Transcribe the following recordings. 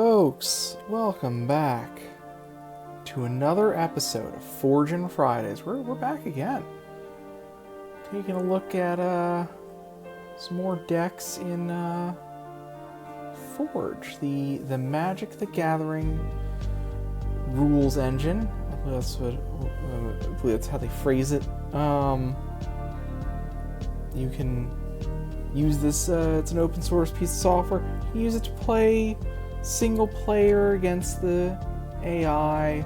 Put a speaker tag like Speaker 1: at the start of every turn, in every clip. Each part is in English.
Speaker 1: folks, welcome back to another episode of Forging Fridays. We're back again, taking a look at some more decks in Forge, the Magic the Gathering rules engine. I believe that's how they phrase it. You can use this, it's an open source piece of software. You can use it to play single player against the AI,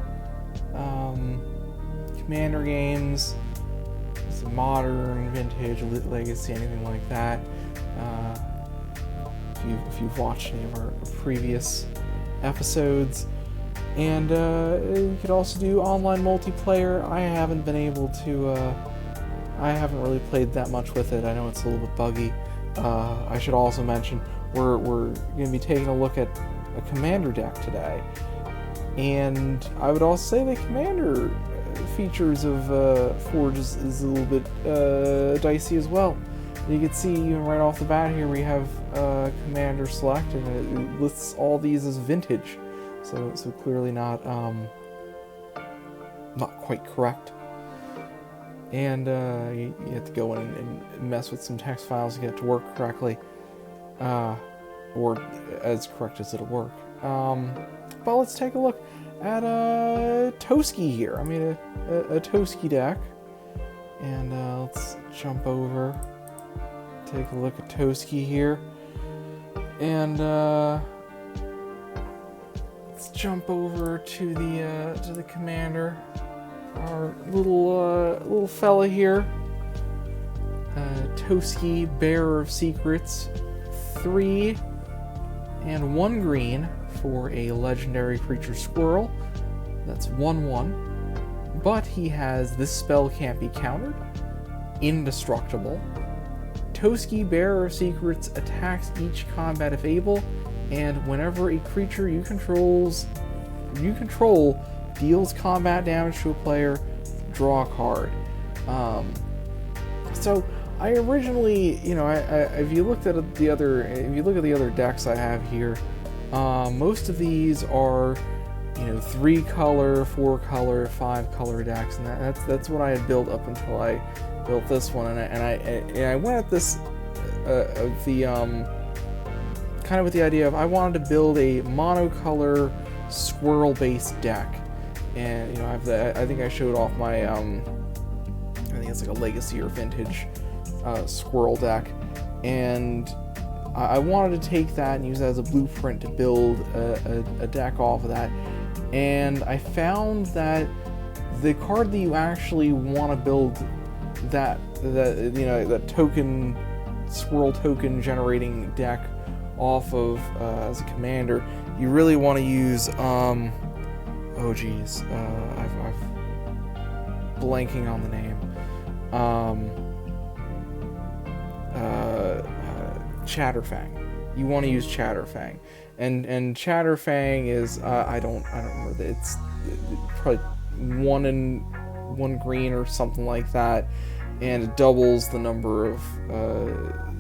Speaker 1: commander games, modern, vintage, legacy, anything like that. If you've watched any of our previous episodes. And you could also do online multiplayer. I haven't been able to, I haven't really played that much with it. I know it's a little bit buggy. I should also mention, we're going to be taking a look at a commander deck today. And I would also say the commander features of Forge is a little bit dicey as well. You can see even right off the bat here we have commander select, and it lists all these as vintage. So clearly not quite correct. And you have to go in and mess with some text files to get it to work correctly, or as correct as it'll work. But let's take a look at Toski here. I made a Toski deck, and let's jump over, take a look at Toski here, and let's jump over to the commander. Our little fella here, Toski, Bearer of Secrets, 3 and 1 green for a legendary creature squirrel. That's 1/1. But he has this spell can't be countered, indestructible. Toski, Bearer of Secrets, attacks each combat if able, and whenever a creature you control deals combat damage to a player, draw a card. So I originally, if you look at the other decks I have here, most of these are, 3 color, 4 color, 5 color decks, and that's what I had built up until I built this one, and I went at this kind of with the idea of I wanted to build a monocolor squirrel-based deck. And I think I showed off my I think it's like a legacy or vintage squirrel deck, and I wanted to take that and use that as a blueprint to build a deck off of that. And I found that the card that you actually want to build that token squirrel token generating deck off of as a commander, you really want to use oh geez, I'm blanking on the name. Chatterfang. You want to use Chatterfang, and Chatterfang is I don't remember. It's probably 1 and 1 green or something like that, and it doubles the number of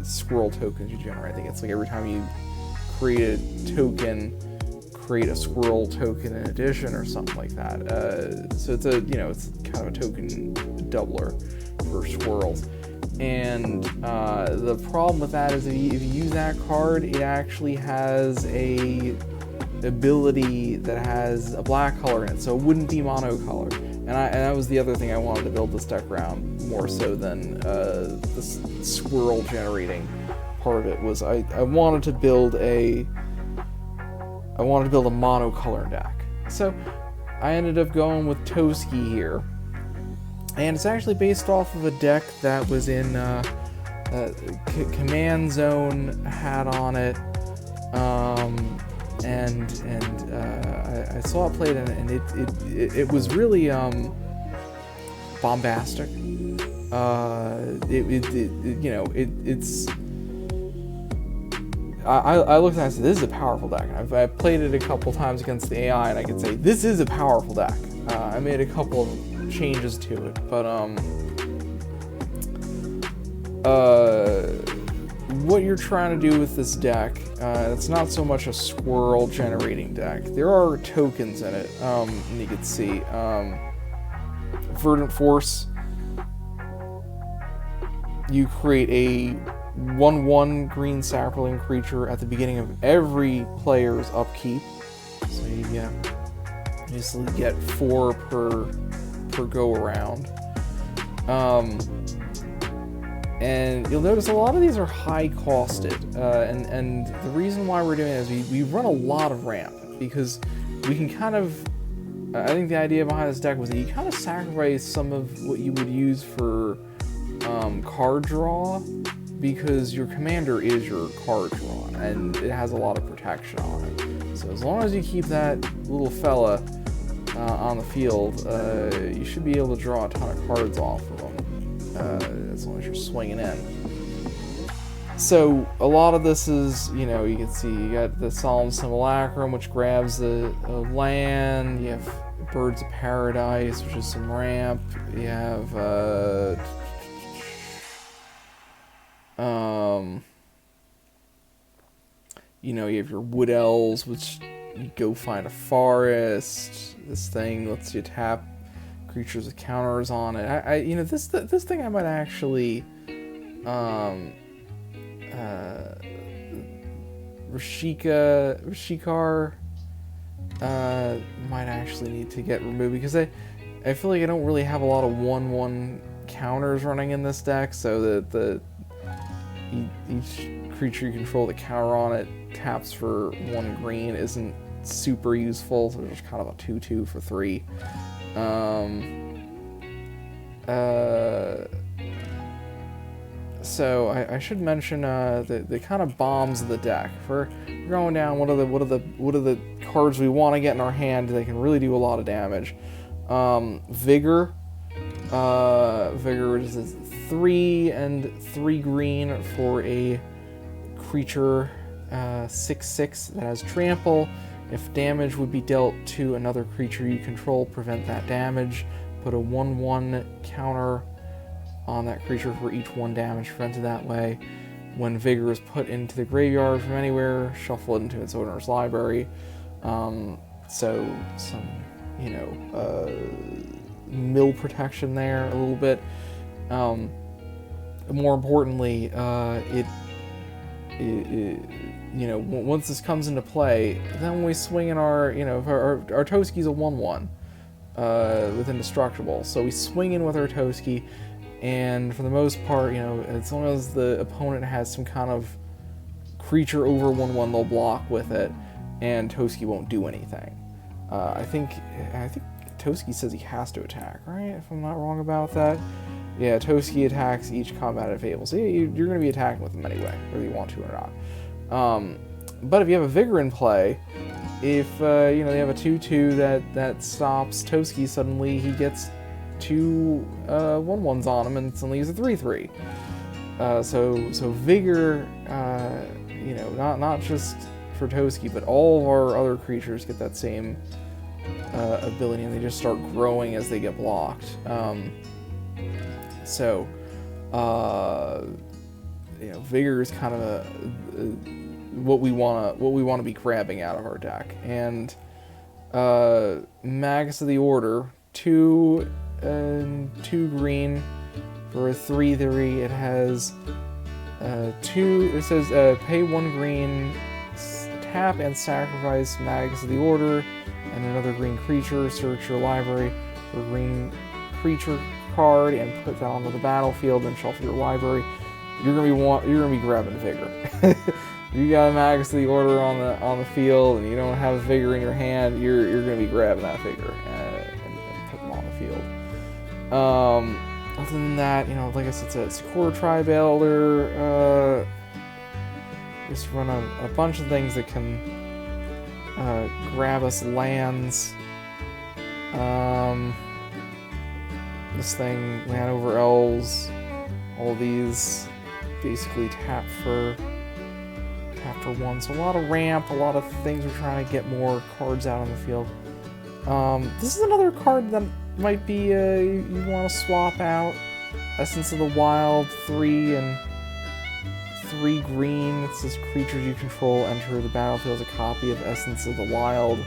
Speaker 1: squirrel tokens you generate. I think it's like every time you create a token, create a squirrel token in addition or something like that. So it's it's kind of a token doubler for squirrels. And the problem with that is if you use that card, it actually has a ability that has a black color in it, so it wouldn't be monocolor. And that was the other thing I wanted to build this deck around, more so than this squirrel generating part of it. Was I wanted to build a monocolor deck. So I ended up going with Toski here. And it's actually based off of a deck that was in Command Zone had on it. I saw it played in it, and it was really bombastic. It's I looked at it and I said, this is a powerful deck. I've played it a couple times against the AI, and I can say, this is a powerful deck. I made a couple of changes to it, but what you're trying to do with this deck, It's not so much a squirrel generating deck. There are tokens in it, and you can see Verdant Force. You create a 1/1 green sapling creature at the beginning of every player's upkeep. So you basically get 4 per go around. And you'll notice a lot of these are high costed, and the reason why we're doing it is we run a lot of ramp, because we can kind of, I think the idea behind this deck was that you kind of sacrifice some of what you would use for card draw, because your commander is your card draw, and it has a lot of protection on it. So as long as you keep that little fella on the field, you should be able to draw a ton of cards off of them. As long as you're swinging in. So a lot of this is, you can see you got the Solemn Simulacrum, which grabs the land. You have Birds of Paradise, which is some ramp. You have you have your Wood Elves, which you go find a forest. This thing lets you tap creatures with counters on it. This thing I might actually Rishkar might actually need to get removed, because I feel like I don't really have a lot of 1/1 counters running in this deck, so that each creature you control the counter on it taps for 1 green isn't super useful, so there's kind of a 2/2 for 3. So I should mention the kind of bombs of the deck. For going down, what are the cards we want to get in our hand? They can really do a lot of damage. Vigor. Vigor is 3 and 3 green for a creature 6/6 that has trample. If damage would be dealt to another creature you control, prevent that damage. Put a 1/1 counter on that creature for each 1 damage prevented that way. When Vigor is put into the graveyard from anywhere, shuffle it into its owner's library. So some, mill protection there a little bit. More importantly, once this comes into play, then when we swing in our Toski's a 1/1 with Indestructible. So we swing in with our Toski, and for the most part, as long as the opponent has some kind of creature over 1/1, they'll block with it, and Toski won't do anything. I think Toski says he has to attack, right? If I'm not wrong about that. Yeah, Toski attacks each combative able. So yeah, you're going to be attacking with them anyway, whether you want to or not. But if you have a Vigor in play, if they have a 2/2 that stops Toski, suddenly he gets 2 1/1s on him, and suddenly he's a 3/3. So Vigor, not just for Toski, but all of our other creatures get that same ability, and they just start growing as they get blocked. Vigor is kind of what we want to be grabbing out of our deck. And Magus of the Order, 2 and 2 green for a 3/3. It has 2. It says pay 1 green, tap and sacrifice Magus of the Order and another green creature. Search your library for a green creature card and put that onto the battlefield, and shuffle your library. You're gonna be grabbing Vigor. You got a Magus of the Order on the field, and you don't have Vigor in your hand. You're gonna be grabbing that Vigor and put them on the field. Other than that, like I said, it's a Sakura-Tribe Elder. Just run a bunch of things that can grab us lands. This thing, Llanowar Elves, all these basically tap for 1. So a lot of ramp, a lot of things we're trying to get more cards out on the field. This is another card that might be you want to swap out. Essence of the Wild, 3 and 3 green. It says creatures you control enter the battlefield as a copy of Essence of the Wild.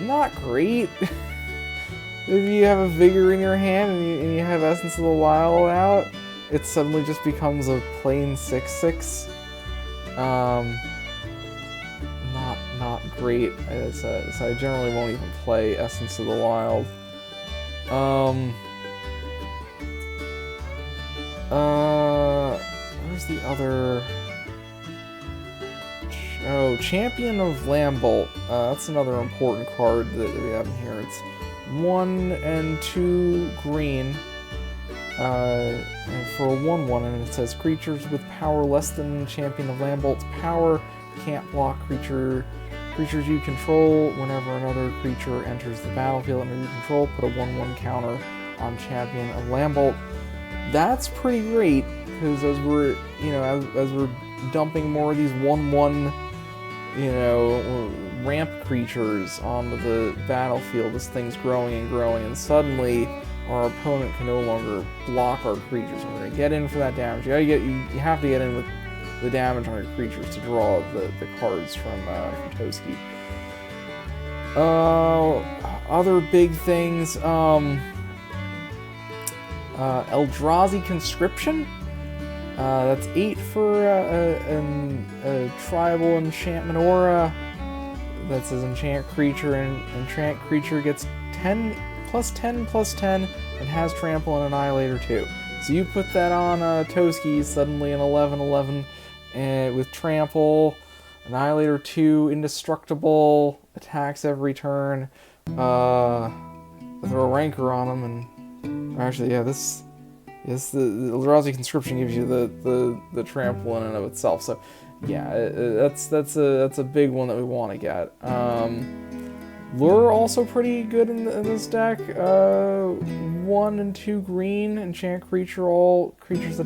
Speaker 1: Not great. If you have a Vigor in your hand and you have Essence of the Wild out, it suddenly just becomes a plain 6/6. Not great. So I generally won't even play Essence of the Wild. Where's the other? Oh, Champion of Lambholt. That's another important card that we have in here. It's 1 and 2 green. And for a 1/1, and it says creatures with power less than Champion of Lambholt's power can't block creatures you control. Whenever another creature enters the battlefield under your control, put a 1/1 counter on Champion of Lambholt. That's pretty great, because as we're dumping more of these 1/1, ramp creatures onto the battlefield, this thing's growing and growing, and suddenly our opponent can no longer block our creatures. We're going to get in for that damage. You have to get in with the damage on your creatures to draw the cards from Toski. Other big things, Eldrazi Conscription. That's 8 for a tribal enchantment aura that says enchant creature, and enchant creature gets 10 +10/+10 and has trample and annihilator too. So you put that on Toski, suddenly an 11/11 with trample, annihilator 2, indestructible, attacks every turn. Throw a Rancor on him, and actually, yeah, the Eldrazi Conscription gives you the trample in and of itself. So yeah, that's a big one that we want to get. Lure also pretty good in this deck. 1 and 2 green, enchant creature. All creatures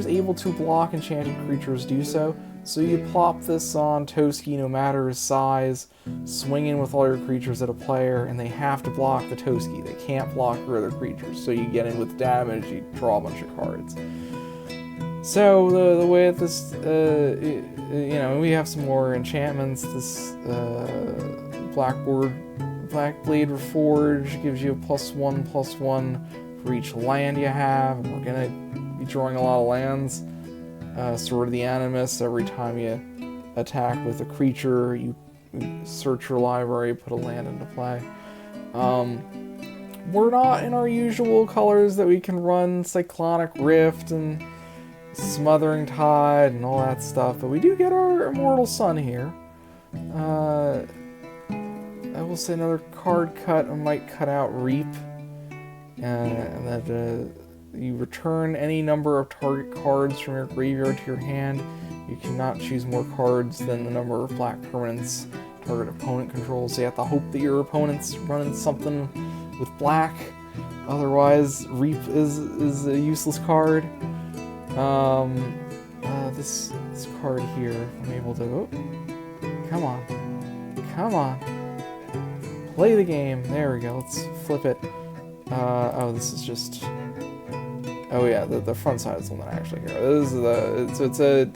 Speaker 1: able to block enchanted creatures do so. So you plop this on Toski, no matter his size, swing in with all your creatures at a player, and they have to block the Toski. They can't block your other creatures. So you get in with damage, you draw a bunch of cards. So the way that this, we have some more enchantments. This Blackblade Reforge gives you a +1/+1 for each land you have, and we're gonna be drawing a lot of lands. Sword of the Animus. Every time you attack with a creature, you search your library, put a land into play. We're not in our usual colors that we can run Cyclonic Rift and Smothering Tide and all that stuff, but we do get our Immortal Sun here. I will say another card cut. I might cut out Reap, and that you return any number of target cards from your graveyard to your hand. You cannot choose more cards than the number of black permanents target opponent controls. So you have to hope that your opponent's running something with black. Otherwise, Reap is a useless card. This card here, I'm able to... Oh, come on. Play the game. There we go. Let's flip it. This is just... Oh yeah, the front side is the one that I actually hear. This is it's a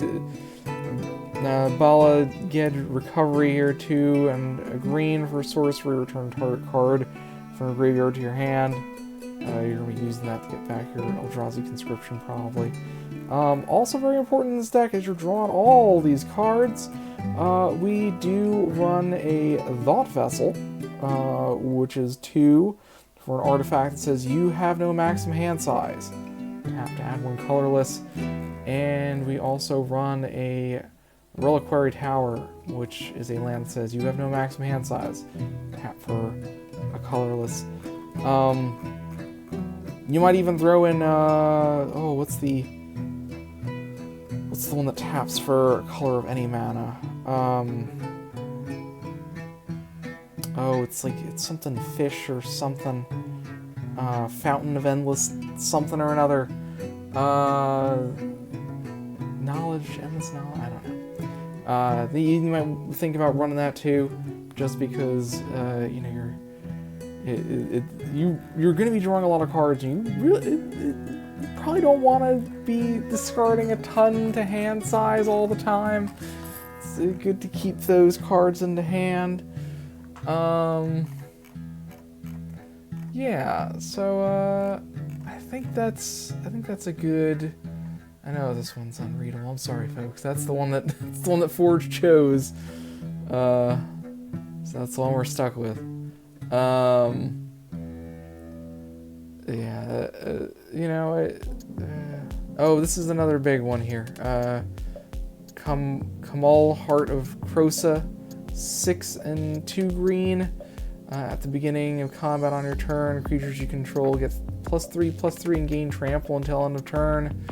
Speaker 1: Bala Ged Recovery here too, and a green for sorcery. Return target card from a graveyard to your hand. You're gonna be using that to get back your Eldrazi Conscription probably. Also very important in this deck as you're drawing all these cards. We do run a Thought Vessel, which is 2 for an artifact that says you have no maximum hand size. You have to add 1 colorless. And we also run a Reliquary Tower, which is a land that says you have no maximum hand size. Tap for a colorless. You might even throw in what's the one that taps for a color of any mana? It's something fish or something. Fountain of Endless something or another. Endless knowledge, I don't know. You might think about running that too, just because you're going to be drawing a lot of cards, and you probably don't want to be discarding a ton to hand size all the time. It's good to keep those cards into hand. Yeah, so I think that's a good. I know this one's unreadable. I'm sorry, folks. That's the one that Forge chose. So that's the one we're stuck with. Yeah, you know. Oh, this is another big one here. Kamal, Heart of Krosa, 6 and 2 green. At the beginning of combat on your turn, creatures you control get +3/+3 and gain trample until end of turn.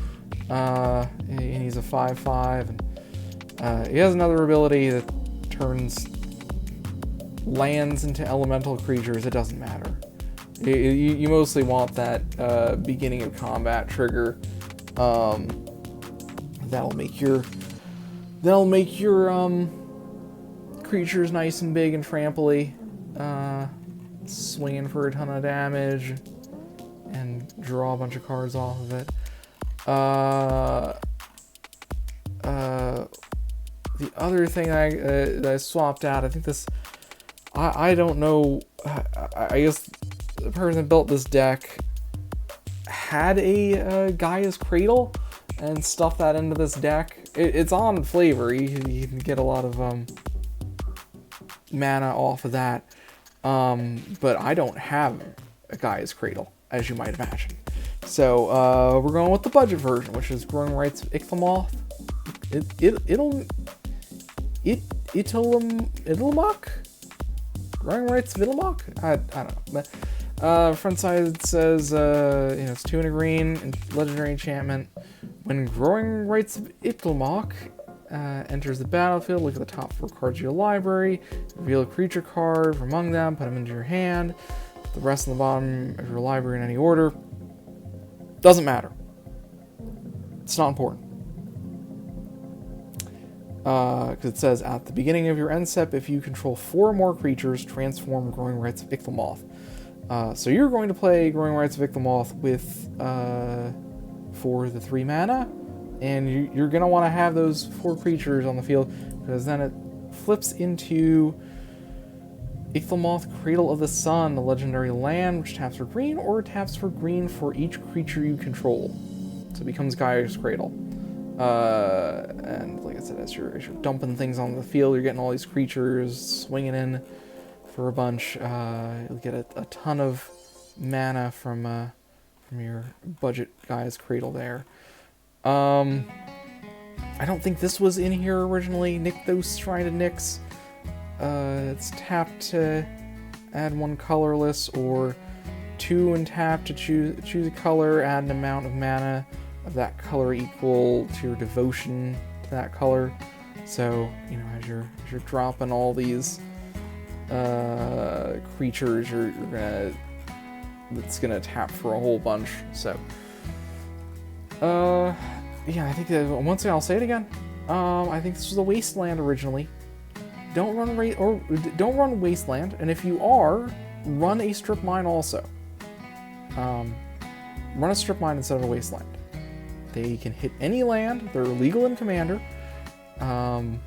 Speaker 1: And he's a 5/5. And, he has another ability that turns lands into elemental creatures. It doesn't matter. You mostly want that beginning of combat trigger. That'll make your creatures nice and big and trample-y. Swinging for a ton of damage and draw a bunch of cards off of it. The other thing that I swapped out, I think this, I don't know, I guess the person that built this deck had a Gaia's Cradle and stuffed that into this deck. It's on flavor. You can get a lot of mana off of that. But I don't have a Gaia's Cradle, as you might imagine. So we're going with the budget version, which is Growing Rites of Itlimoc. Itlimoc? Growing Rites of Itlimoc? I don't know. But front side it says it's 2 and a green and legendary enchantment. When Growing Rites of Itlimoc enters the battlefield, look at the top 4 cards of your library, reveal a creature card from among them, put them into your hand, put the rest on the bottom of your library in any order. Doesn't matter. It's not important. Because it says, at the beginning of your end step, if you control 4 or more creatures, transform Growing Rites of Itlimoc. So you're going to play Growing Rites of Itlimoc with, for the 3 mana, and you're going to want to have those 4 creatures on the field, because then it flips into Itlimoc, Cradle of the Sun, a legendary land, which taps for green, or taps for green for each creature you control. So it becomes Gaia's Cradle. And like I said, as you're dumping things on the field, you're getting all these creatures swinging in for a bunch. You'll get a ton of mana from your budget Gaia's Cradle there. I don't think this was in here originally. Nykthos Shrine to Nyx. It's tapped to add 1 colorless, or 2 and tap to choose a color, add an amount of mana of that color equal to your devotion to that color. So, as you're dropping all these creatures, it's gonna tap for a whole bunch. So, yeah, I think that, once again, I'll say it again. I think this was a wasteland originally. Don't run wasteland, and if you are, run a strip mine also. Run a strip mine instead of a wasteland. They can hit any land. They're illegal in Commander. I'll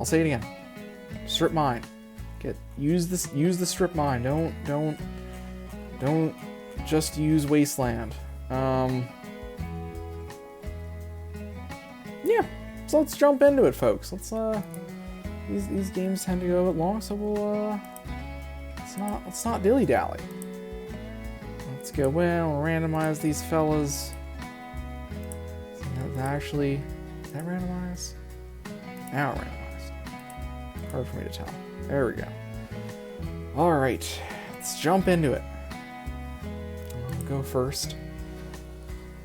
Speaker 1: say it again. Strip mine. Use the strip mine. Don't just use wasteland. Yeah. So let's jump into it, folks. These games tend to go a bit long, so let's not dilly dally. Let's go in. We'll randomize these fellas. So is that randomized? Now randomized. Hard for me to tell. There we go. All right, let's jump into it. I'll go first.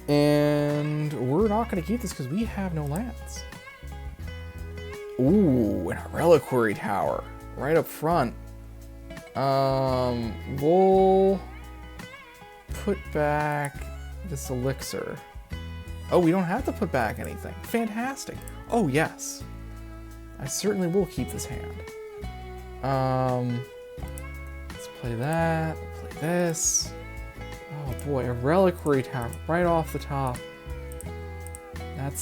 Speaker 1: And we're not going to keep this because we have no lands. Ooh, and a reliquary tower right up front. We'll put back this elixir. Oh, we don't have to put back anything. Fantastic. Oh, yes. I certainly will keep this hand. Let's play that. We'll play this. Oh boy, a reliquary tower right off the top.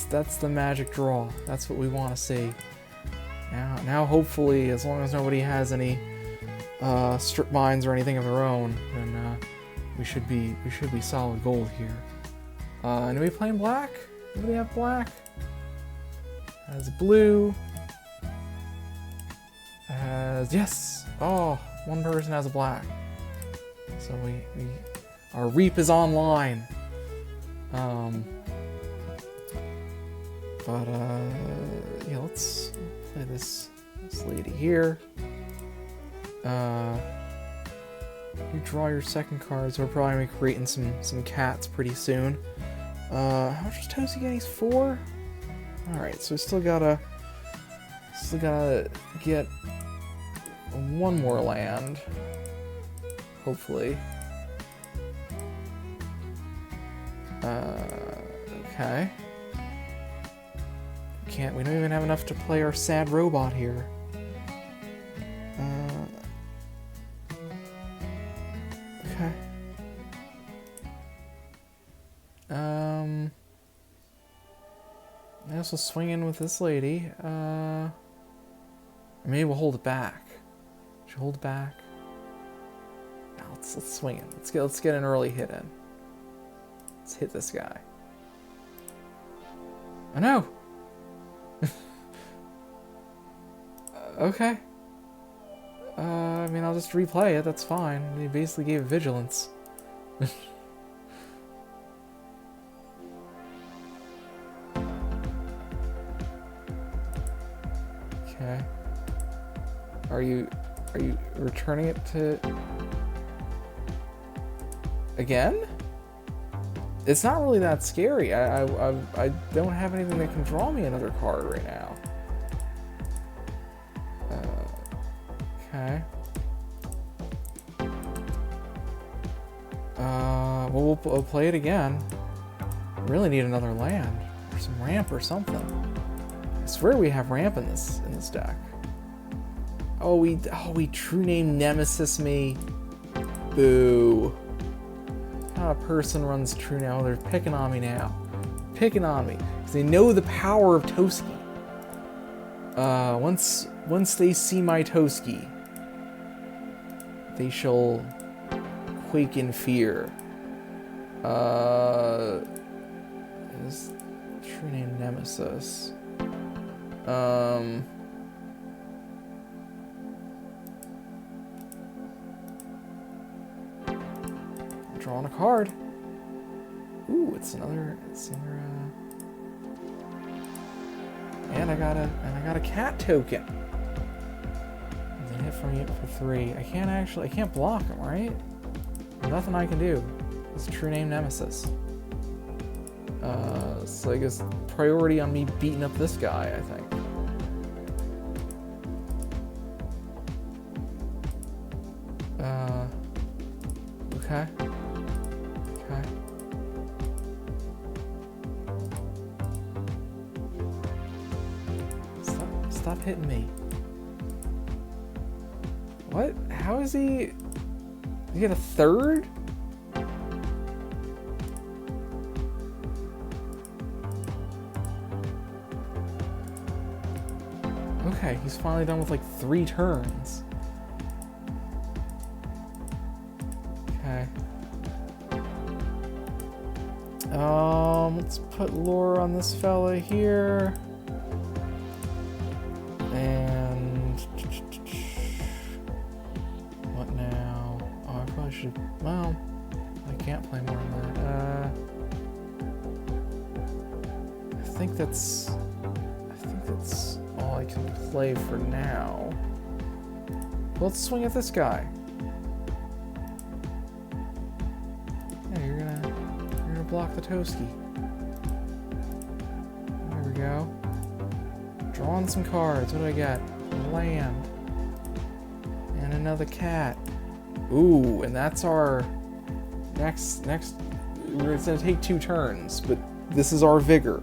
Speaker 1: That's the magic draw. That's what we want to see. Now hopefully, as long as nobody has any strip mines or anything of their own, then we should be solid gold here. And are we playing black? Anybody have black? Has blue. Yes. Oh, one person has a black. So our reap is online. Yeah, let's play this lady here. You draw your second card, so we're probably gonna be creating some cats pretty soon. How much is Toski getting? He's 4? Alright, so we still gotta get one more land. Hopefully. Okay. We don't even have enough to play our sad robot here. Okay. I also swing in with this lady. Maybe we'll hold it back. Should we hold it back? No, let's swing in. Let's get an early hit in. Let's hit this guy. Oh no! Okay. I mean, I'll just replay it, that's fine. He basically gave vigilance. Okay. Are you returning it to... Again? It's not really that scary. I don't have anything that can draw me another card right now. Okay. Well, we'll play it again. Really need another land or some ramp or something. I swear we have ramp in this deck. Oh, we true name Nemesis me. Boo. What kind of person runs true now? They're picking on me now. Picking on me because they know the power of Toski. Once they see my Toski, they shall quake in fear. Is true name Nemesis? Drawing a card. Ooh, it's another. And I got a cat token. Hit from you for 3. I can't block him, right? Nothing I can do. It's true name Nemesis. So I guess priority on me beating up this guy, I think. Okay. Okay. Stop hitting me. What? How is he... You get a 3rd? Okay, he's finally done with like 3 turns. Okay. Let's put lore on this fella here. And... What now? Oh, I probably should... Well, I can't play more than that. I think that's all I can play for now. Let's swing at this guy. Yeah, you're gonna block the Toski. There we go. Drawing some cards. What do I got? Land. And another cat. Ooh, and that's our next. It's gonna take 2 turns, but this is our vigor.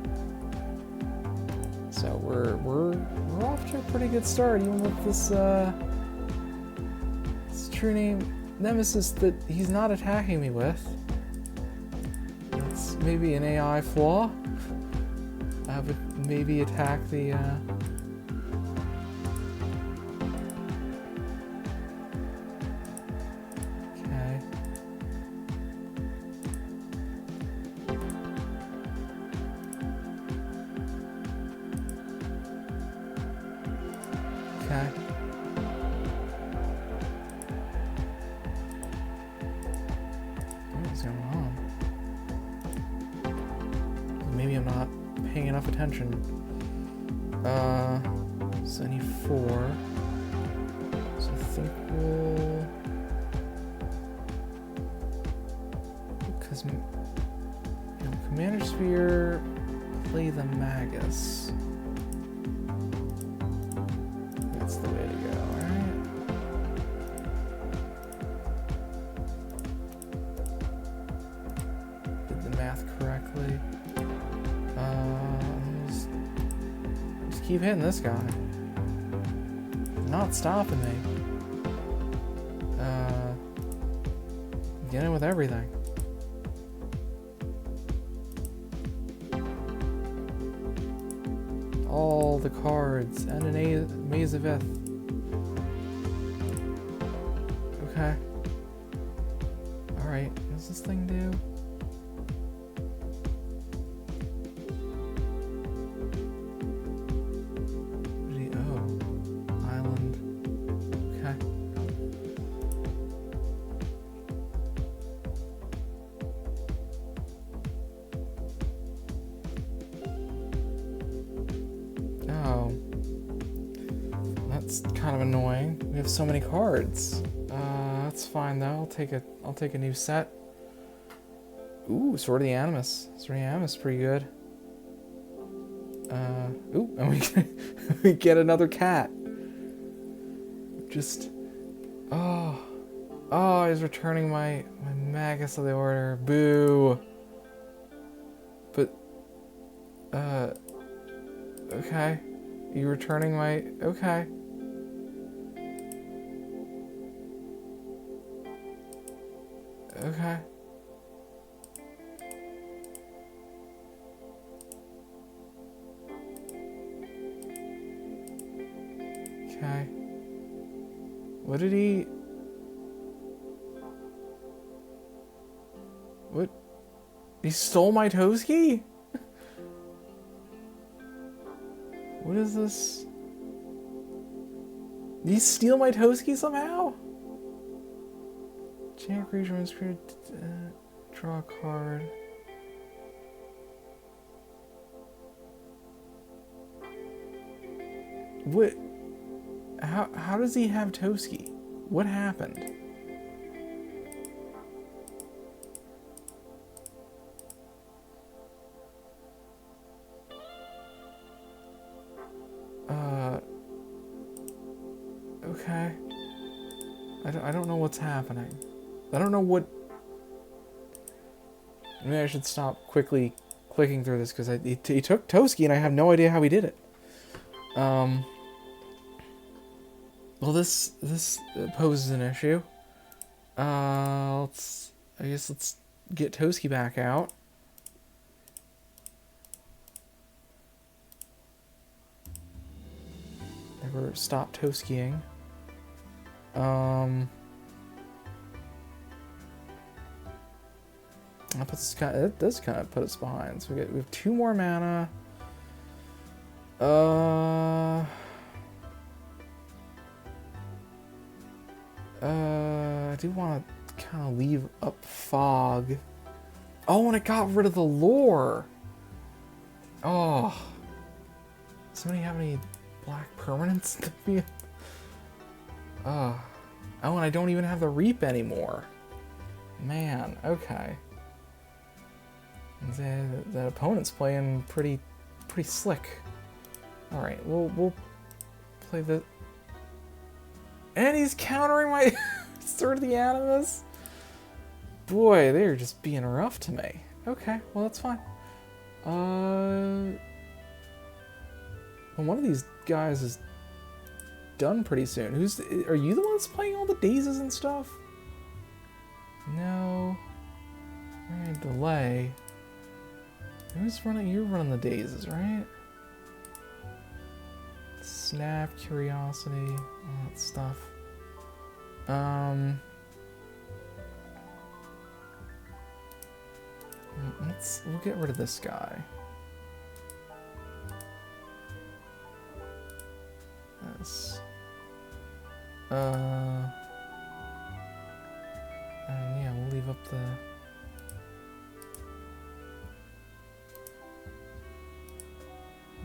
Speaker 1: So we're off to a pretty good start, even with this true name Nemesis that he's not attacking me with. maybe an AI flaw. I would maybe attack the, okay. Okay. What's going on? Maybe I'm not paying enough attention. So I need 4. So I think we'll... Because, you know, Commander Sphere, play the Magus. That's the way to go, alright? Did the math correctly. Just keep hitting this guy. Not stopping me. Get in with everything. All the cards and an Maze of Ith. Okay. Alright, what does this thing do? So many cards. That's fine though. I'll take a new set. Ooh, Sword of the Animus. Sword of the Animus is pretty good. Ooh, and we get another cat. Just he's returning my Magus of the Order. Boo. But okay. You returning my okay. Okay. Okay. What did he... What? He stole my Toski? What is this? Did he steal my Toski somehow? Champion of Lambholt, draw a card. What? How does he have Toski? What happened? Okay. I don't know what's happening. I don't know what... Maybe I should stop quickly clicking through this because he took Toski and I have no idea how he did it. Well, this poses an issue. I guess let's get Toski back out. Never stop Toskiing. It does kind of put us behind. So we have 2 more mana. I do want to kind of leave up Fog. Oh, and it got rid of the lore. Oh. Somebody have any black permanents to be? Oh, and I don't even have the Reap anymore. Man, okay. The opponent's playing pretty slick. All right, we'll play the. And he's countering my Sword of the Animus. Boy, they're just being rough to me. Okay, well that's fine. Well, one of these guys is done pretty soon. Are you the one that's playing all the dazes and stuff? No. We're gonna delay. Who's running? You're running the dazes, right? Snap, curiosity, all that stuff. We'll get rid of this guy. This. And yeah, we'll leave up the.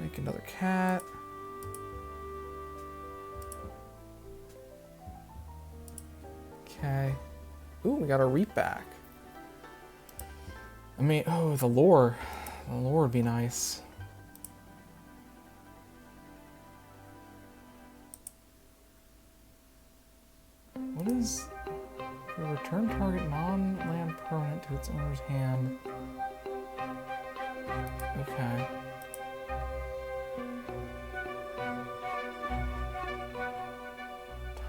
Speaker 1: Make another cat. Okay. Ooh, we got our reap back. I mean, oh, the lore. The lore would be nice. What is... Return target non-land permanent to its owner's hand. Okay.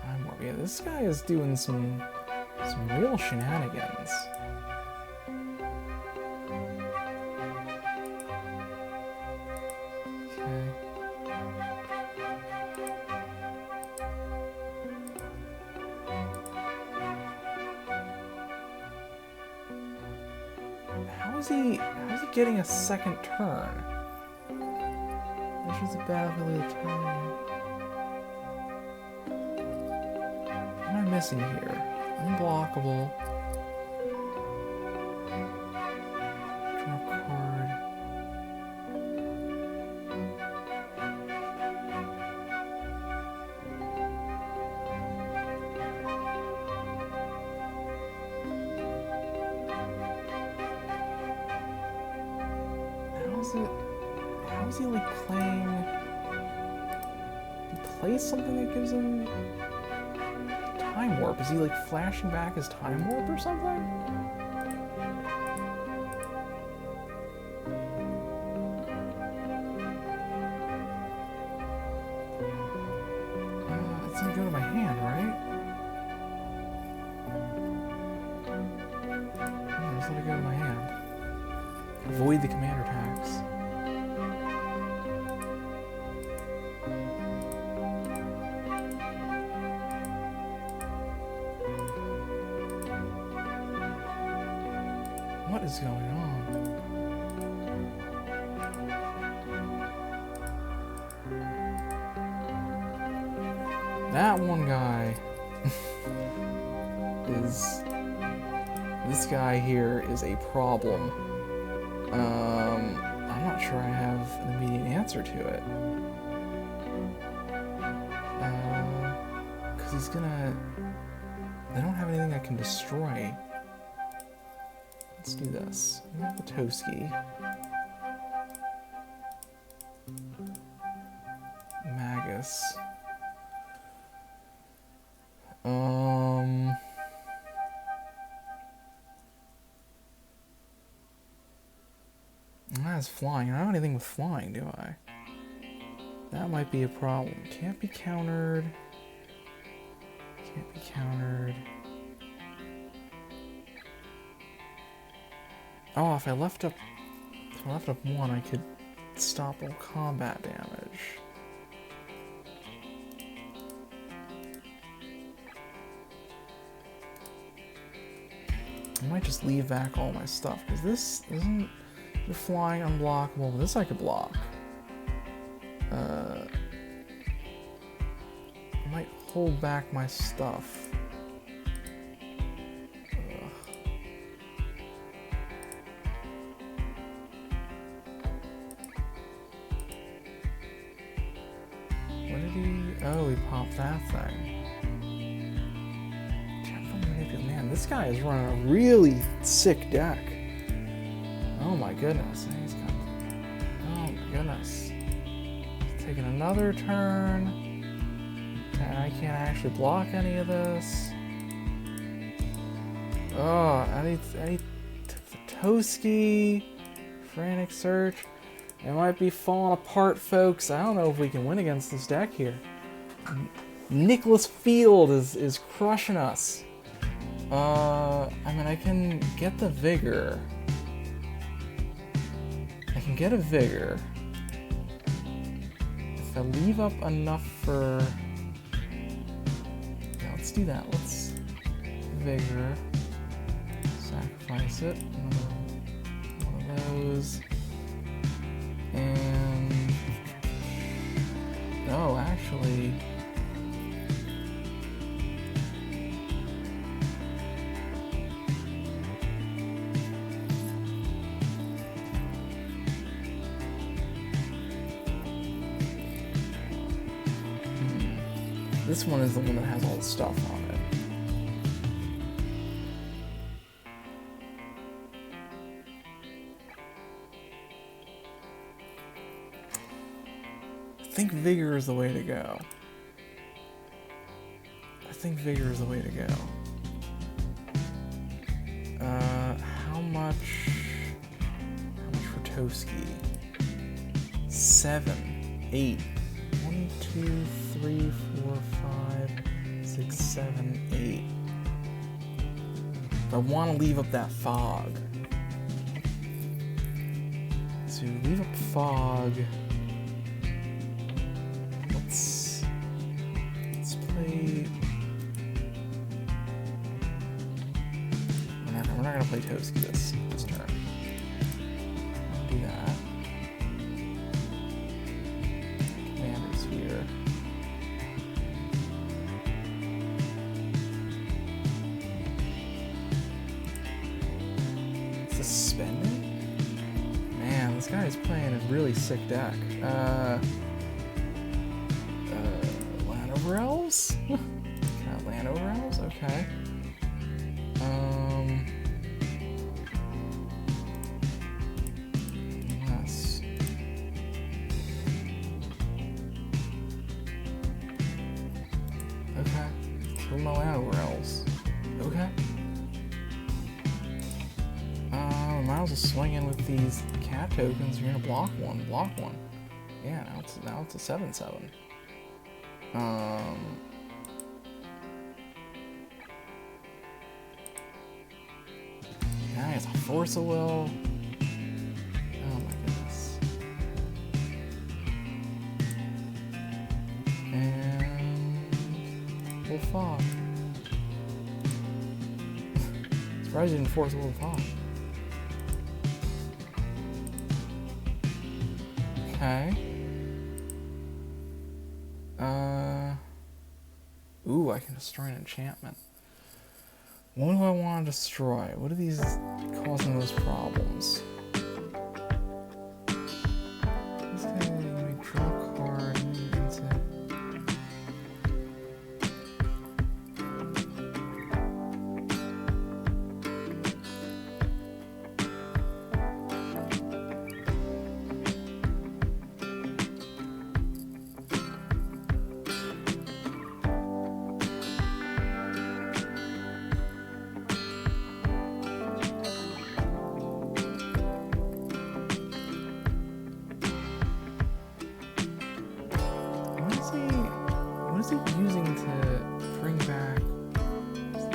Speaker 1: Time warp. Yeah, this guy is doing some real shenanigans. Okay. How's he getting a second turn? This is a battlefield turn. What am I missing here? Unblockable. Draw a card. How is he like playing? He plays something that gives him time warp. Is he like flashing back his time warp or something? It's gonna go to my hand, right? Yeah, just let it go to my hand. Avoid the commander tax. What is going on? That one guy is... This guy here is a problem. I'm not sure I have an immediate answer to it. Because he's gonna... They don't have anything I can destroy. Let's do this. I'm gonna have the Toski. Magus. That's flying. I don't have anything with flying, do I? That might be a problem. Can't be countered. Can't be countered. Oh, if I left up one, I could stop all combat damage. I might just leave back all my stuff, because this isn't... You're flying unblockable. This I could block. I might hold back my stuff. What did he... Oh, he popped that thing. Man, this guy is running a really sick deck. Oh my goodness. He's got... Oh my goodness. He's taking another turn. And I can't actually block any of this. Oh, I need Toski. Frantic Search. It might be falling apart, folks. I don't know if we can win against this deck here. Nicholas Field is crushing us. I mean, I can get the Vigor. can get a Vigor. If I leave up enough for... Yeah, let's do that. Let's Vigor. Sacrifice it. Another one of those. And... Oh, actually... This one is the one that has all the stuff on it. I think Vigor is the way to go. How much for Toski? 7, 8. 1, 2, 3, 4, 5, 6, 7, 8. I want to leave up that fog. So leave up fog. Let's play. We're not gonna play Toski this turn. I'll do that. Here. Suspended? Man, this guy is playing a really sick deck. Llanowar Elves? Llanowar Elves? Okay. Llanowar Elves. Okay. Might as well swing in with these cat tokens. You're gonna block one. Yeah, now it's a 7/7. Now he has a Force of Will. Oh my goodness. And we'll fog. Surprised you didn't force a little fog. Okay. Ooh, I can destroy an enchantment. What do I want to destroy? What are these causing those problems? This guy, let me draw a card. What is he using to bring back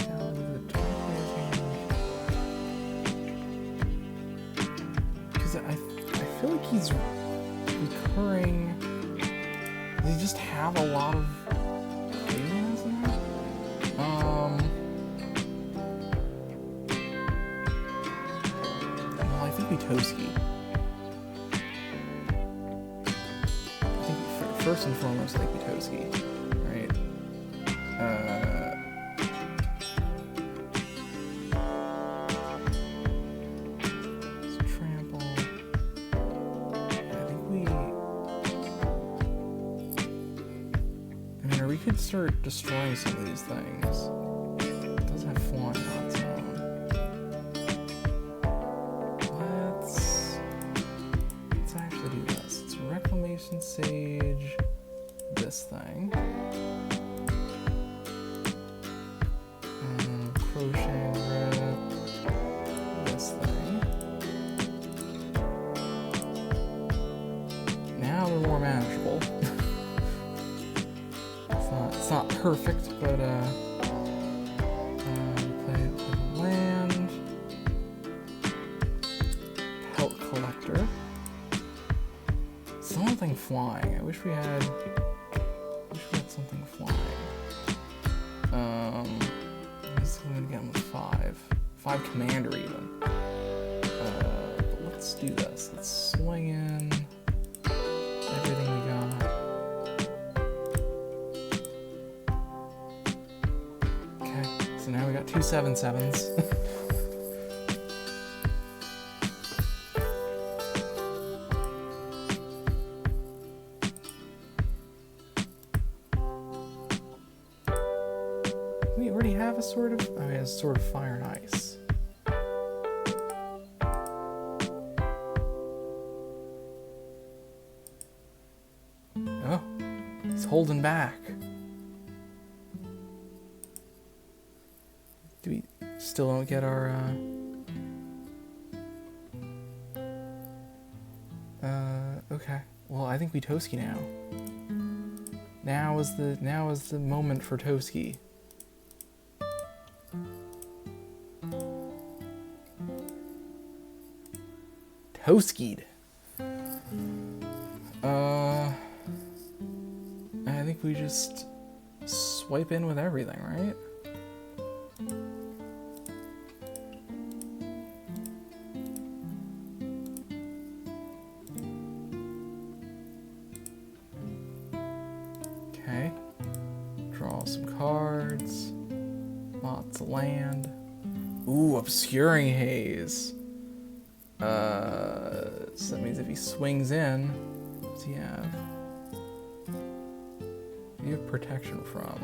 Speaker 1: down to the top player's hand? Because I feel like he's recurring. Does he just have a lot of aliens in that? Well, I think we Toski. First and foremost, like Toski, right? Let's trample. I think we. I mean, or we could start destroying some of these things. It does have flying on its own. Let's actually do this. It's Reclamation Sage. This thing. Krosan Grip. This thing. Now they're more manageable. It's not perfect, but play the land. Pelt Collector. something flying. I wish we had something flying. Let's go again with 5. 5 commander even. But let's do this. Let's swing in everything we got. Okay, so now we got 2 7/7s. We already have a sort of, oh, yeah, a sort of fire and ice. Oh, he's holding back. Do we still don't get our, okay. Well, I think we Toski now. Now is the moment for Toski. Toskied. I think we just swipe in with everything, right? Okay. Draw some cards. Lots of land. Ooh, Obscuring Haze. So that means if he swings in, what does he have? What do you have protection from?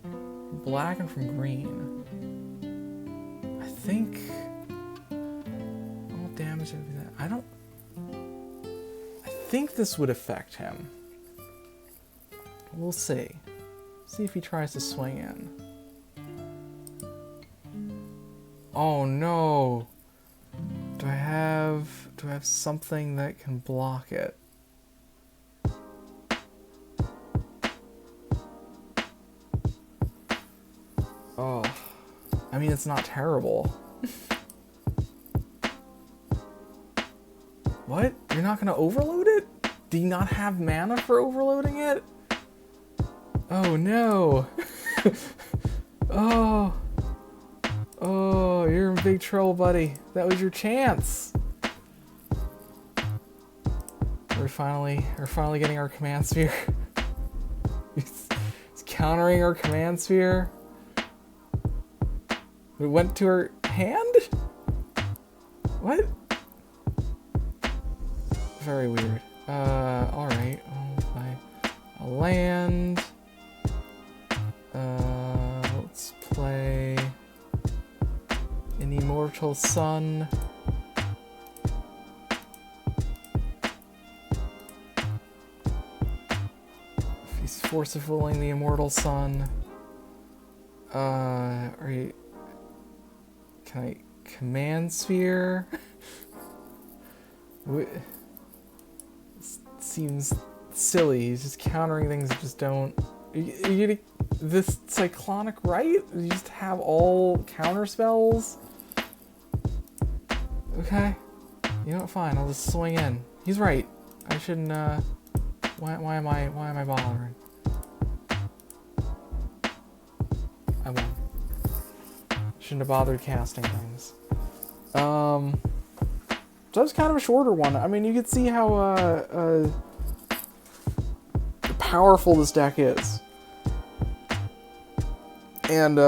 Speaker 1: From black and from green. I think... all damage would be that. I think this would affect him. We'll see. See if he tries to swing in. Oh no! Do I have something that can block it? Oh. I mean, it's not terrible. What? You're not gonna overload it? Do you not have mana for overloading it? Oh no! Oh. Oh, you're in big trouble, buddy. That was your chance. We're finally getting our command sphere. He's countering our command sphere. We went to her hand? What? Very weird. Alright. I'll play a land. Let's play an Immortal Sun. If he's Force of Willing the Immortal Sun. Are you... Can I Command Sphere? This seems silly. He's just countering things that just don't... Are you gonna... This Cyclonic Rite? You just have all counter spells? Okay. You know what? Fine. I'll just swing in. He's right. I shouldn't, why am I bothering? I won't. Shouldn't have bothered casting things. So that's kind of a shorter one. I mean, you can see how, powerful this deck is. And,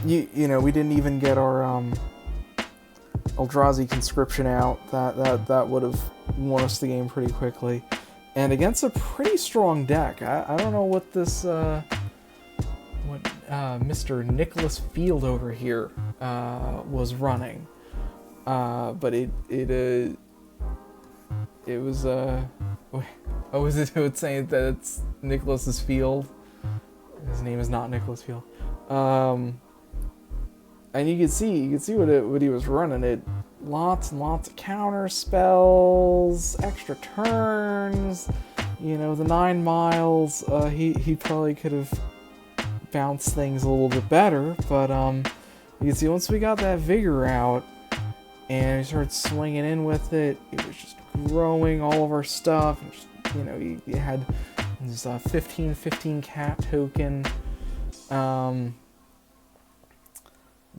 Speaker 1: you know, we didn't even get our, Eldrazi Conscription out. That would have won us the game pretty quickly. And against a pretty strong deck. I don't know what this, Mr. Nicholas Field over here, was running. But it was, oh, is it saying that it's Nicholas's field? His name is not Nicholas Field. And you can see what he was running. It lots and lots of counter spells, extra turns. You know, the 9 miles. He probably could have bounced things a little bit better, but you can see once we got that vigor out, and we started swinging in with it. It was just growing all of our stuff. And just, you know, you had this 15/15 cat token.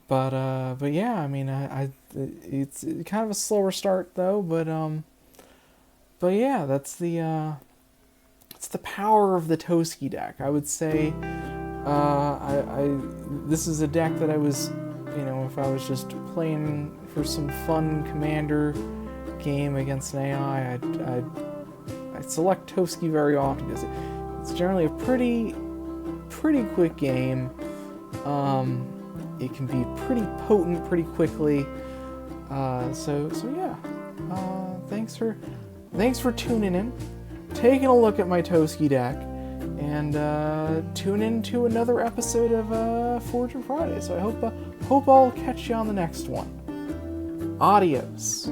Speaker 1: But yeah, I mean, it's kind of a slower start though. But yeah, that's it's the power of the Toski deck. I would say, this is a deck that I was, you know, if I was just playing for some fun commander game against an AI, I'd select Toski very often because it's generally a pretty quick game. It can be pretty potent pretty quickly. So yeah. Thanks for tuning in, taking a look at my Toski deck, and tune in to another episode of Fortune Friday. So I hope I'll catch you on the next one. Adios.